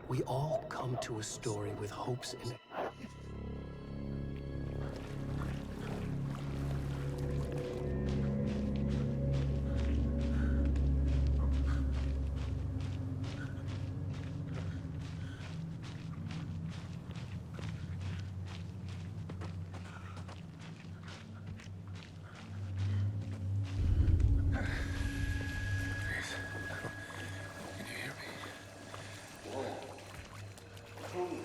We all come to a story with hopes in it. Can you hear me? Tony,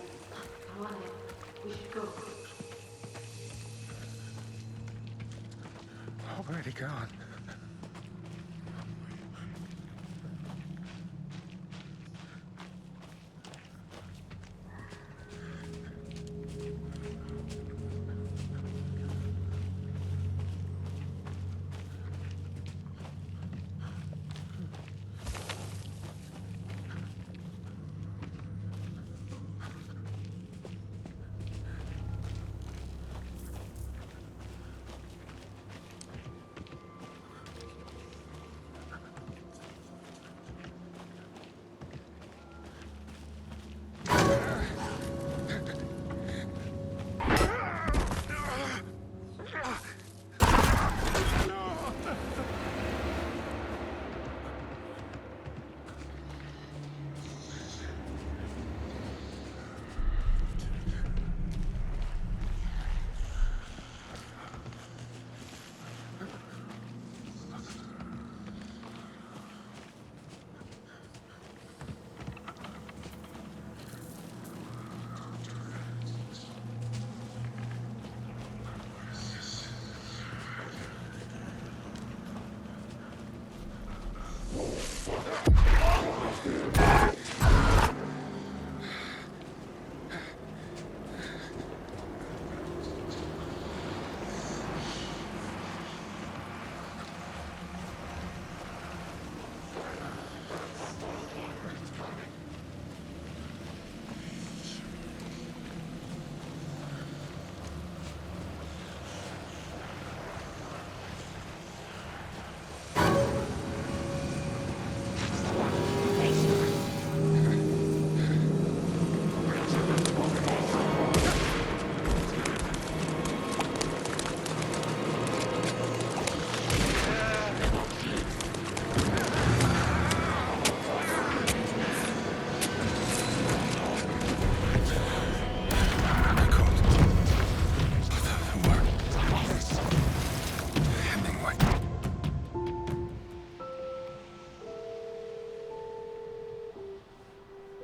come on in. We should go. Where'd he gone?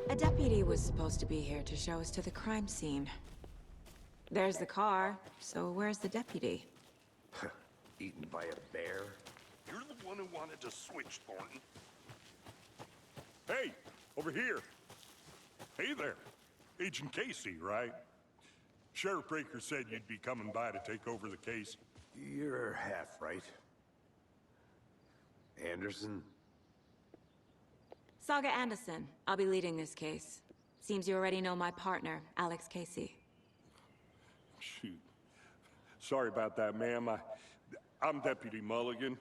A deputy was supposed to be here to show us to the crime scene. There's the car, so where's the deputy? Eaten by a bear? You're the one who wanted to switch, Thornton. Hey, over here. Hey there. Agent Casey, right? Sheriff Breaker said you'd be coming by to take over the case. You're half right. Anderson? Saga Anderson. I'll be leading this case. Seems you already know my partner, Alex Casey. Shoot. Sorry about that, ma'am. I'm Deputy Mulligan.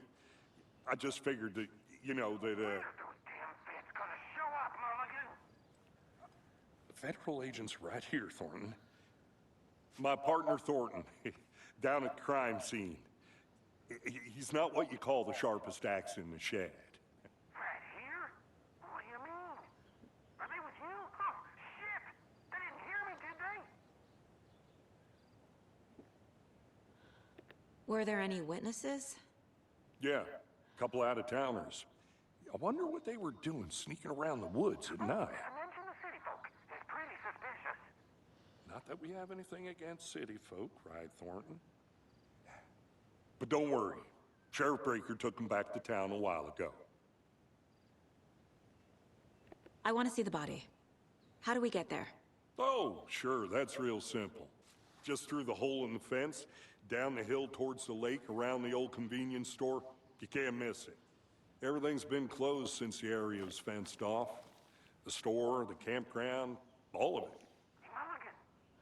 I just figured that, you know, that, Federal agents right here, Thornton. My partner, Thornton, down at the crime scene. He's not what you call the sharpest axe in the shed. Right here? What do you mean? Are they with you? Oh, shit! They didn't hear me, did they? Were there any witnesses? Yeah, a couple out-of-towners. I wonder what they were doing sneaking around the woods at night. Mention the city folk. It's pretty suspicious. Not that we have anything against city folk, right, Thornton? But don't worry. Sheriff Breaker took them back to town a while ago. I want to see the body. How do we get there? Oh, sure, that's real simple. Just through the hole in the fence, down the hill towards the lake, around the old convenience store. You can't miss it. Everything's been closed since the area was fenced off. The store, the campground, all of it. Mulligan,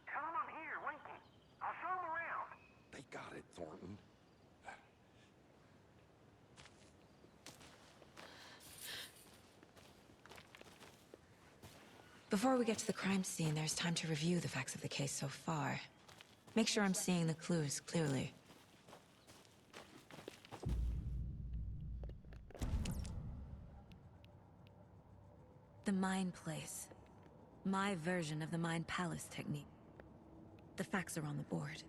tell them I'm here, waiting. I'll show them around. They got it, Thornton. Before we get to the crime scene, there's time to review the facts of the case so far. Make sure I'm seeing the clues clearly. The Mind Place. My version of the Mind Palace technique. The facts are on the board.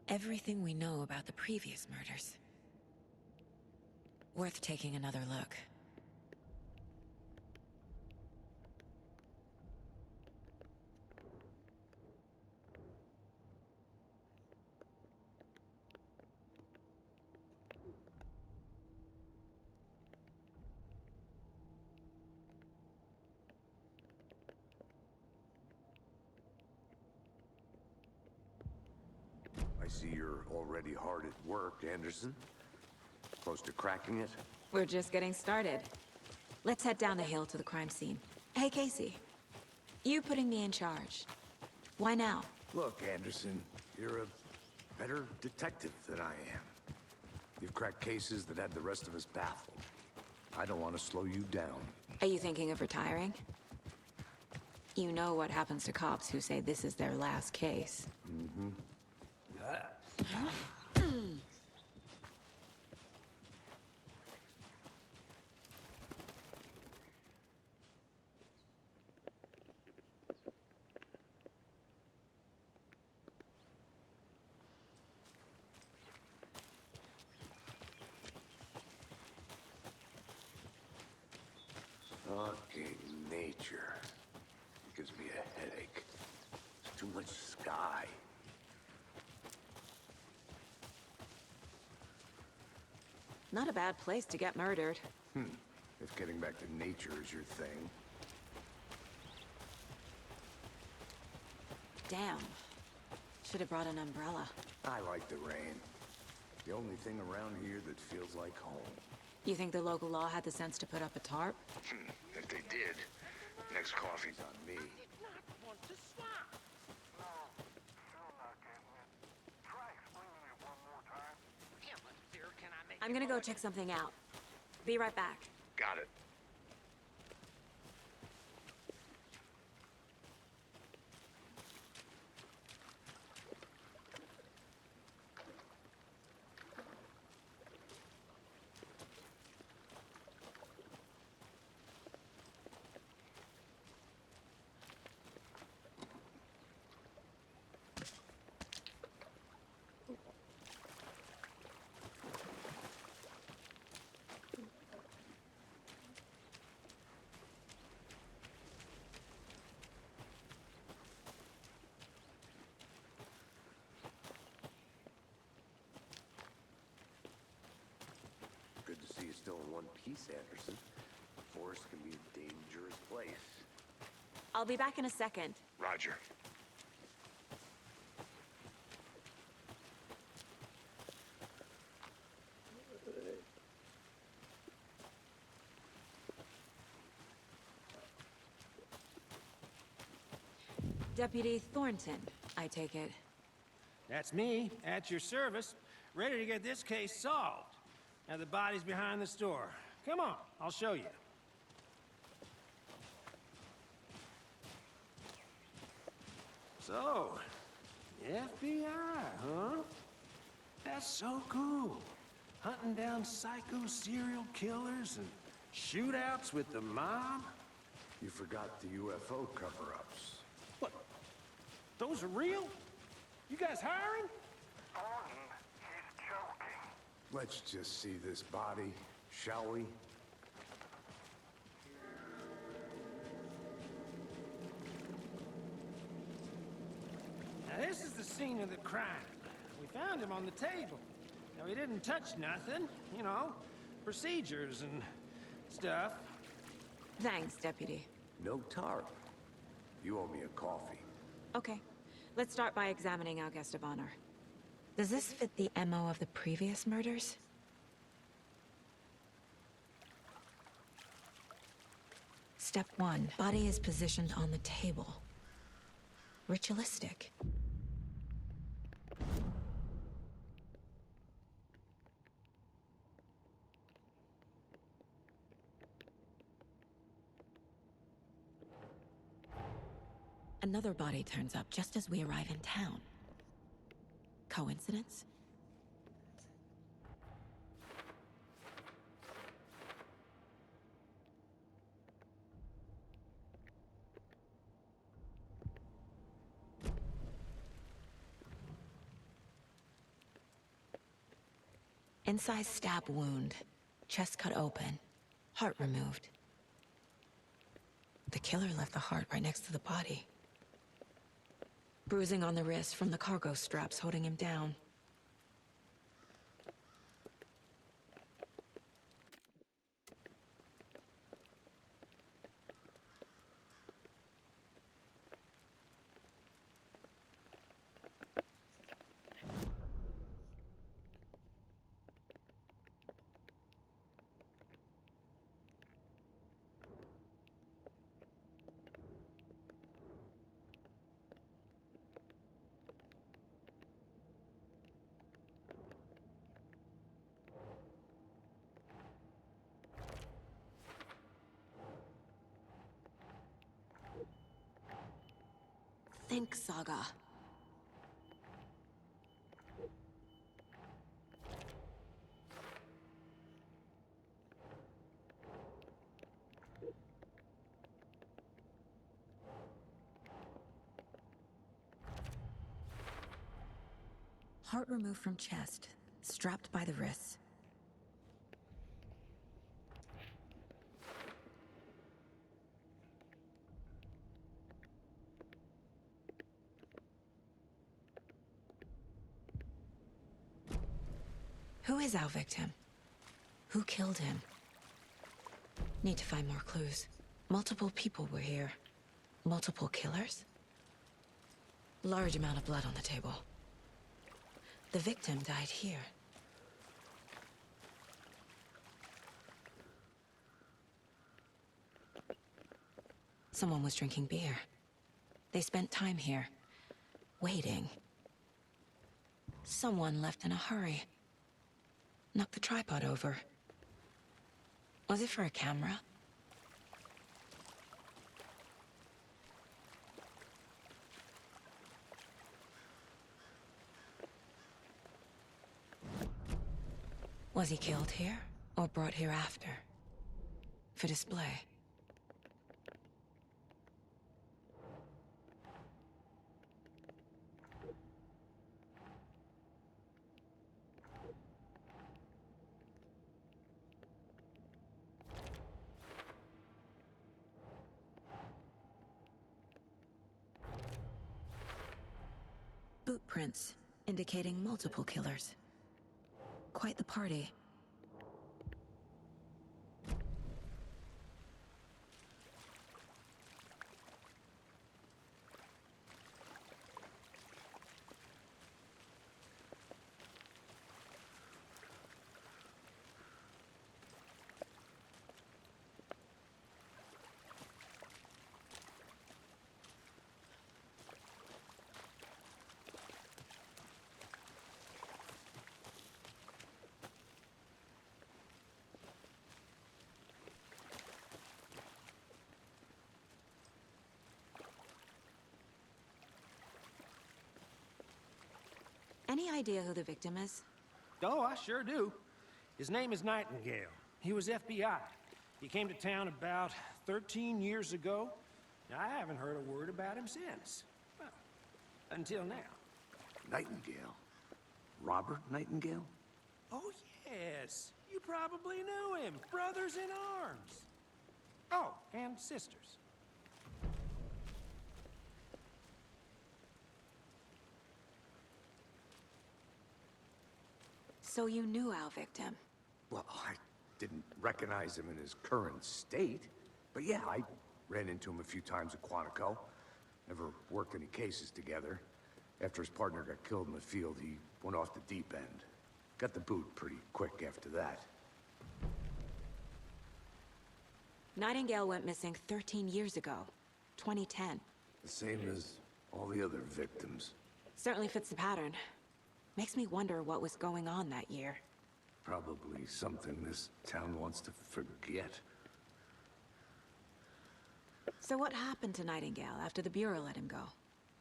Everything we know about the previous murders. Worth taking another look. I see you're already hard at work, Anderson. Close to cracking it? We're just getting started. Let's head down the hill to the crime scene. Hey, Casey. You putting me in charge. Why now? Look, Anderson, you're a better detective than I am. You've cracked cases that had the rest of us baffled. I don't want to slow you down. Are you thinking of retiring? You know what happens to cops who say this is their last case. Fucking nature. It gives me a headache. There's too much sky. Not a bad place to get murdered. If getting back to nature is your thing. Damn. Should have brought an umbrella. I like the rain. The only thing around here that feels like home. You think the local law had the sense to put up a tarp? If they did, next coffee's on me. Want to swap? No, still not getting it. Try explaining it one more time. Yeah, but dear, can I make I'm gonna go check something out. Be right back. Got it. Good to see you still in one piece, Anderson. The forest can be a dangerous place. I'll be back in a second. Roger. Deputy Thornton, I take it. That's me, at your service, ready to get this case solved. Now the body's behind the store. Come on, I'll show you. So, FBI, huh? That's so cool. Hunting down psycho serial killers and shootouts with the mob. You forgot the UFO cover-ups. What? Those are real? You guys hiring? Thornton, he's joking. Let's just see this body, shall we? Now this is the scene of the crime. We found him on the table. Now he didn't touch nothing, you know, procedures and stuff. Thanks, Deputy. No tarp. You owe me a coffee. Okay. Let's start by examining our guest of honor. Does this fit the MO of the previous murders? Step 1. Body is positioned on the table. Ritualistic. Another body turns up just as we arrive in town. Coincidence? Incised stab wound. Chest cut open. Heart removed. The killer left the heart right next to the body. Bruising on the wrist from the cargo straps holding him down. Think, Saga. Heart removed from chest, strapped by the wrists. Who is our victim? Who killed him? Need to find more clues. Multiple people were here. Multiple killers? Large amount of blood on the table. The victim died here. Someone was drinking beer. They spent time here, waiting. Someone left in a hurry. Knocked the tripod over. Was it for a camera? Was he killed here, or brought here after? For display? Boot prints, indicating multiple killers. Quite the party. Any idea who the victim is? Oh, I sure do. His name is Nightingale. He was FBI. He came to town about 13 years ago. I haven't heard a word about him since. Well, until now. Nightingale? Robert Nightingale? Oh, yes. You probably knew him. Brothers in arms. Oh, and sisters. So you knew our victim? Well, I didn't recognize him in his current state. But yeah, I ran into him a few times at Quantico. Never worked any cases together. After his partner got killed in the field, he went off the deep end. Got the boot pretty quick after that. Nightingale went missing 13 years ago. 2010. The same as all the other victims. Certainly fits the pattern. Makes me wonder what was going on that year. Probably something this town wants to forget. So what happened to Nightingale after the Bureau let him go?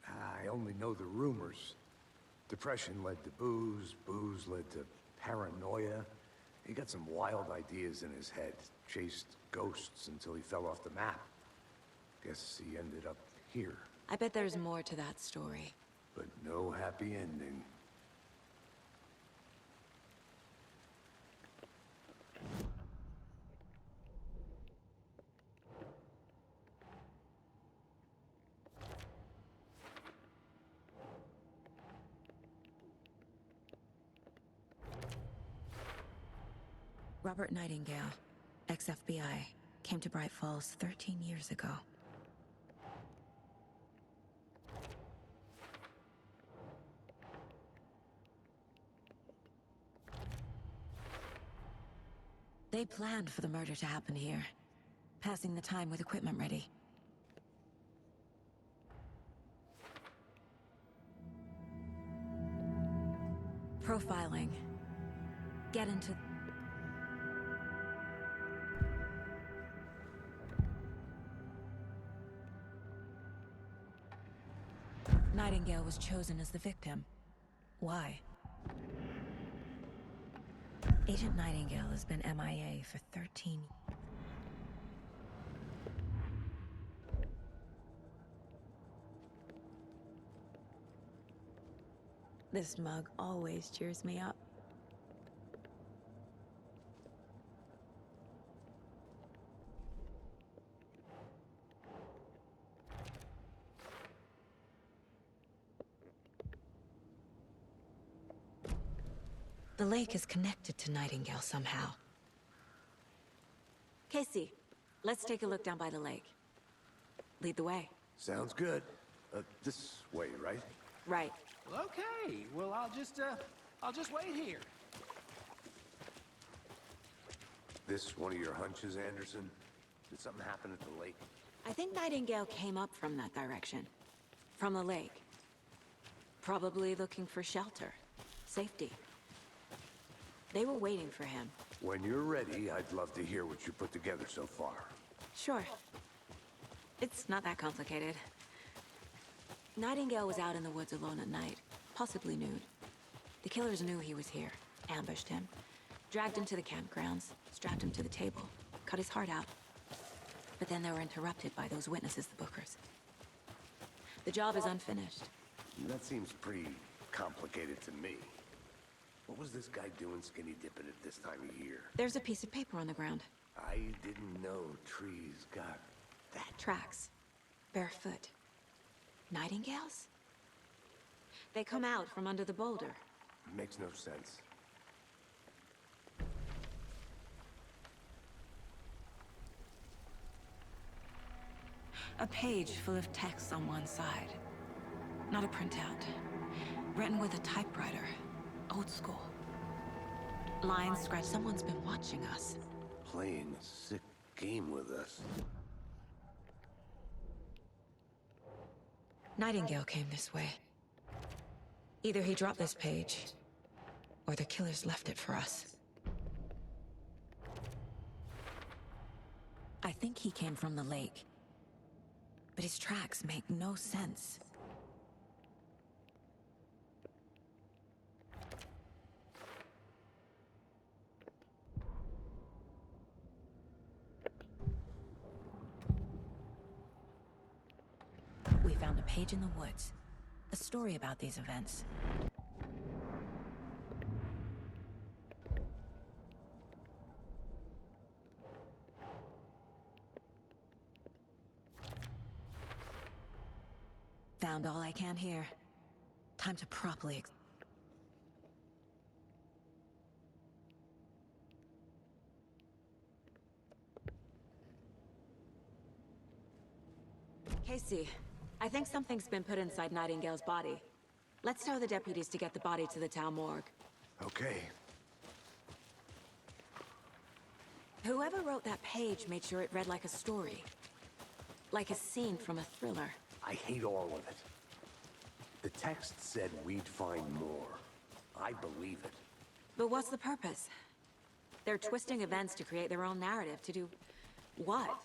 I only know the rumors. Depression led to booze, booze led to paranoia. He got some wild ideas in his head, chased ghosts until he fell off the map. Guess he ended up here, I bet there's more to that story. but no happy ending. Robert Nightingale, ex-FBI, came to Bright Falls 13 years ago. They planned for the murder to happen here, passing the time with equipment ready. Profiling. Get into... Nightingale was chosen as the victim. Why? Agent Nightingale has been MIA for 13 years. This mug always cheers me up. The lake is connected to Nightingale somehow. Casey, let's take a look down by the lake. Lead the way. Sounds good. This way, right? Right. Okay, well, I'll just wait here. This one of your hunches, Anderson? Did something happen at the lake? I think Nightingale came up from that direction. From the lake. Probably looking for shelter. Safety. They were waiting for him. When you're ready, I'd love to hear what you put together so far. Sure. It's not that complicated. Nightingale was out in the woods alone at night, possibly nude. The killers knew he was here, ambushed him, dragged him to the campgrounds, strapped him to the table, cut his heart out. But then they were interrupted by those witnesses, the Bookers. The job is unfinished. That seems pretty complicated to me. What was this guy doing skinny dipping at this time of year? There's a piece of paper on the ground. I didn't know trees got that. Tracks. Barefoot. Nightingales? They come out from under the boulder. Makes no sense. A page full of text on one side. Not a printout. Written with a typewriter. Old school. Lines scratched. Someone's been watching us. Playing a sick game with us. Nightingale came this way. Either he dropped this page, or the killers left it for us. I think he came from the lake. But his tracks make no sense. We found a page in the woods. A story about these events. Found all I can here. Time to properly Casey, I think something's been put inside Nightingale's body. Let's tell the deputies to get the body to the town morgue. Okay. Whoever wrote that page made sure it read like a story. Like a scene from a thriller. I hate all of it. The text said we'd find more. I believe it. But what's the purpose? They're twisting events to create their own narrative, to do what?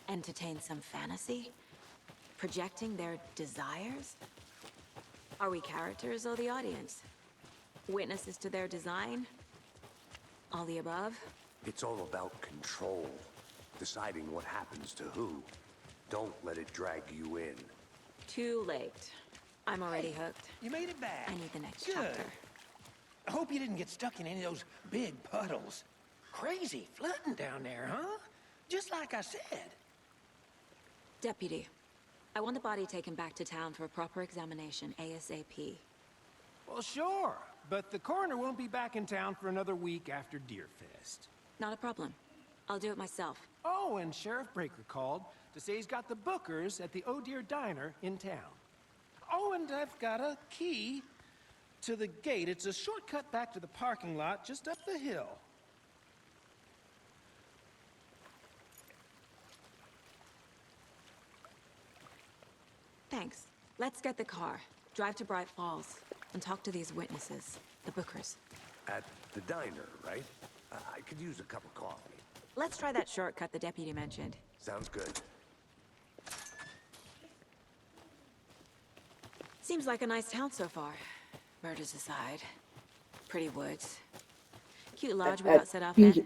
Entertain some fantasy? Projecting their desires? Are we characters or the audience? Witnesses to their design? All the above? It's all about control. Deciding what happens to who. Don't let it drag you in. Too late. I'm already hooked. You made it back. I need the next Good. chapter. I hope you didn't get stuck in any of those big puddles. Crazy flooding down there, huh? Just like I said. Deputy, I want the body taken back to town for a proper examination, ASAP. Well, sure. But the coroner won't be back in town for another week after Deerfest. Not a problem. I'll do it myself. Oh, and Sheriff Breaker called to say he's got the Bookers at the Oh Deer Diner in town. Oh, and I've got a key to the gate. It's a shortcut back to the parking lot just up the hill. Thanks. Let's get the car, drive to Bright Falls, and talk to these witnesses, the Bookers. At the diner, right? I could use a cup of coffee. Let's try that shortcut the deputy mentioned. Sounds good. Seems like a nice town so far. Murders aside. Pretty woods. Cute lodge we got set up in.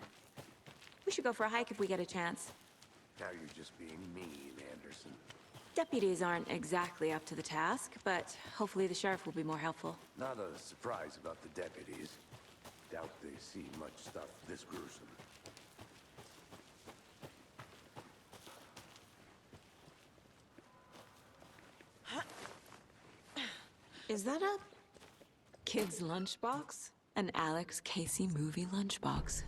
We should go for a hike if we get a chance. Now you're just being mean, Anderson. Deputies aren't exactly up to the task, but hopefully the sheriff will be more helpful. Not a surprise about the deputies. Doubt they see much stuff this gruesome. Is that a kid's lunchbox? An Alex Casey movie lunchbox.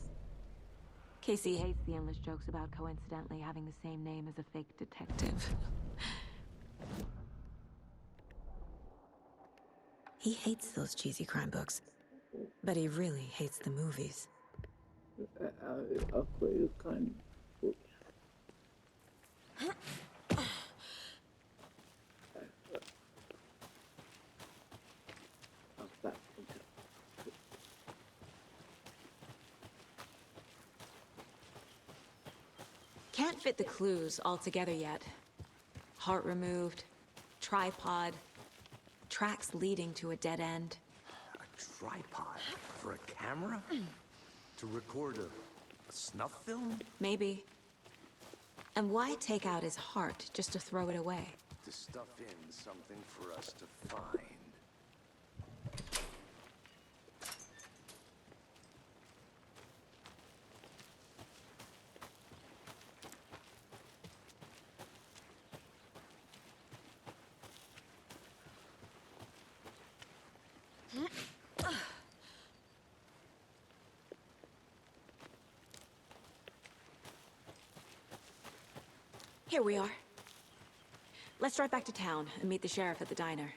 Casey hates the endless jokes about coincidentally having the same name as a fake detective. He hates those cheesy crime books, but he really hates the movies. Can't fit the clues all together yet. Heart removed, tripod, tracks leading to a dead end. A tripod for a camera? To record a snuff film? Maybe. And why take out his heart just to throw it away? To stuff in something for us to find. Here we are. Let's drive back to town and meet the sheriff at the diner.